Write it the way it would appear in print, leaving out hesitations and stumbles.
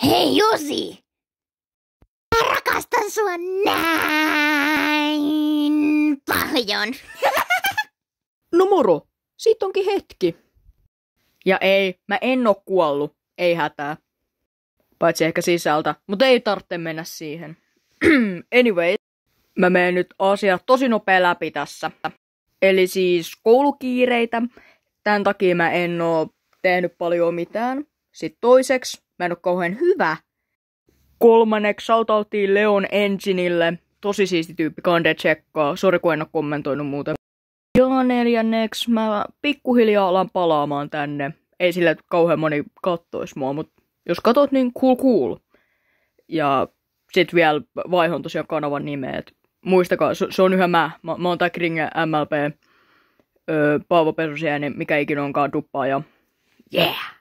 Hei Jusi! Mä rakastan sua näin paljon. No moro, siitä onkin hetki. Ja ei, mä en oo kuollut, ei hätää. Paitsi ehkä sisältä, mutta ei tarvitse mennä siihen. Anyway, mä menen nyt asiat tosi nopea läpi tässä. Eli siis koulukiireitä. Tän takia mä en oo tehnyt paljon mitään. Sitten toiseksi, mä en oo kauhean hyvä. Kolmanneksi shoutoutiin Leon Engineille. Tosi siisti tyyppi, kande tsekkaa. Sori kun en oo kommentoinut muuten. Ja neljänneksi mä pikkuhiljaa alan palaamaan tänne. Ei sillä kauhean moni kattois mua, mutta jos katot niin cool. Ja sit vielä vaihon tosiaan kanavan nimeet. Muistakaa, se on yhä mä. Mä oon tää Kringe MLP. Paavo Pesusiäinen, mikä ikinä onkaan duppaa ja yeah!